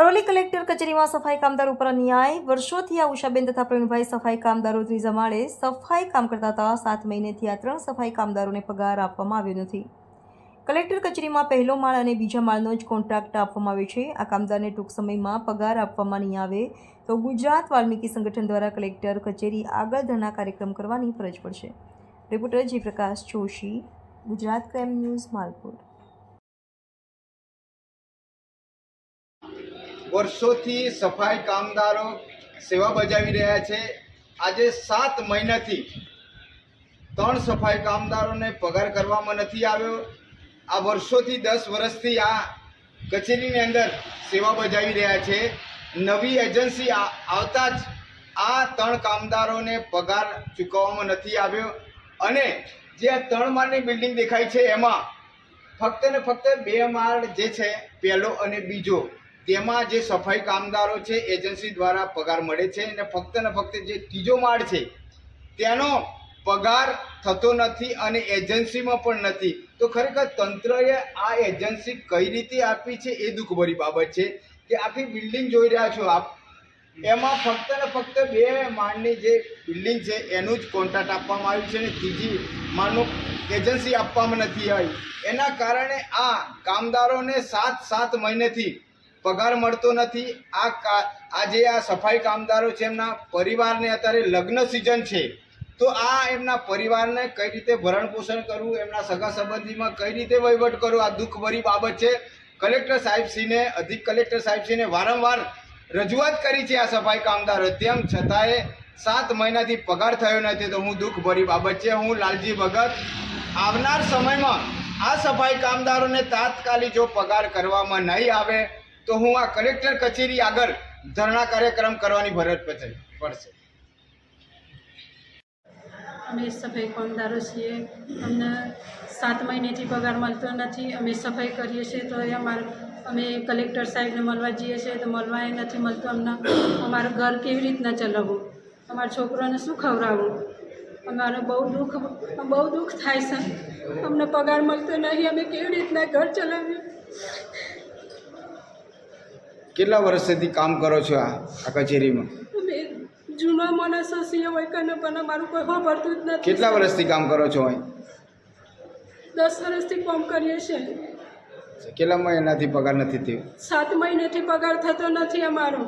Aravalli collector કચેરીમાં સફાઈ કામદારો ઉપર અન્યાય. વર્ષોથી આ ઉષાબેન તથા પ્રવીણભાઈ સફાઈ કામદારો ત્રીજા માળે સફાઈ કામ કરતા હતા. 7 મહિનેથી આ 3 સફાઈ કામદારોને પગાર આપવામાં આવ્યો નથી. કલેક્ટર કચેરીમાં પહેલો માળ અને બીજા માળનો જ કોન્ટ્રાક્ટ આપવામાં આવ્યો છે. આ કામદારને ટૂંક સમયમાં પગાર આપવામાં નહીં આવે તો ગુજરાત વાલ્મીકી સંગઠન દ્વારા કલેક્ટર કચેરી આગળ ધરણા કાર્યક્રમ કરવાની ફરજ પડશે. Reporter Jayprakash Joshi, Gujarat crime news, Malpur. વર્ષોથી સફાઈ કામદારો સેવા બજાવી રહ્યા છે. આજે 7 મહિનાથી 3 સફાઈ કામદારોને પગાર કરવામાં નથી આવ્યો. આ વર્ષોથી 10 વર્ષથી આ કચેરીની અંદર સેવા બજાવી રહ્યા છે. નવી એજન્સી આવતા જ આ 3 કામદારોને પગાર ચૂકવવામાં નથી આવ્યો અને જે આ 3 માળની બિલ્ડિંગ દેખાય છે એમાં ફક્ત ને ફક્ત 2 માળ જે છે, પહેલો અને બીજો, તેમાં જે સફાઈ કામદારો છે એજન્સી દ્વારા પગાર મળે છે અને ફક્ત ને ફક્ત જે ત્રીજો માળ છે તેનો પગાર થતો નથી અને એજન્સીમાં પણ નથી. તો ખરેખર તંત્રએ આ એજન્સી કઈ રીતે આપી છે એ દુઃખભરી બાબત છે કે આખી બિલ્ડિંગ જોઈ રહ્યા છો આપ, એમાં ફક્ત ને ફક્ત 2 માળની જે બિલ્ડિંગ છે એનું જ કોન્ટ્રાક્ટ આપવામાં આવ્યું છે અને ત્રીજી માળનું એજન્સી આપવામાં નથી આવી. એના કારણે આ કામદારોને 7 મહિનેથી પગાર મળતો નથી. આજે આ સફાઈ કામદારો છે એમના પરિવારને અત્યારે લગ્ન સિઝન છે, તો આ એમના પરિવારને કઈ રીતે ભરણ પોષણ કરવું, એમના સગા સંબંધીમાં કઈ રીતે વહીવટ કરવો, આ દુઃખભરી બાબત છે. કલેક્ટર સાહેબશ્રીને, અધિક કલેક્ટર સાહેબશ્રીને વારંવાર રજૂઆત કરી છે આ સફાઈ કામદારો, તેમ છતાંય 7 મહિનાથી પગાર થયો નથી. તો હું દુઃખભરી બાબત છે. હું લાલજી ભગત આવનાર સમયમાં આ સફાઈ કામદારોને તાત્કાલિક જો પગાર કરવામાં નહીં આવે તો હું આ કલેક્ટર કચેરી આગળ ધરણા કાર્યક્રમ કરવાની ફરજ પડશે. અમે સફાઈ કામદારો છીએ. અમને 7 મહિનેથી પગાર મળતો નથી. અમે સફાઈ કરીએ છીએ તો અમે કલેક્ટર સાહેબને મળવા જઈએ છીએ તો મળવા નથી મળતું. અમારું ઘર કેવી રીતના ચલાવવું, અમારા છોકરાને શું ખવડાવવું, અમારે બહુ દુઃખ થાય છે. અમને પગાર મળતો નહીં, અમે કેવી રીતના ઘર ચલાવીએ. કેટલા વર્ષથી કામ કરો છો આ કચેરીમાં? અમે જૂના માણસો છીએ હોય કને પણ અમારું કોઈ વાપરતું જ નથી. કેટલા વર્ષથી કામ કરો છો અહીં? 10 વર્ષથી કામ કરીએ છીએ. કેટલા મહિનાથી પગાર નથી થયો? 7 મહિનેથી પગાર થતો નથી અમારો.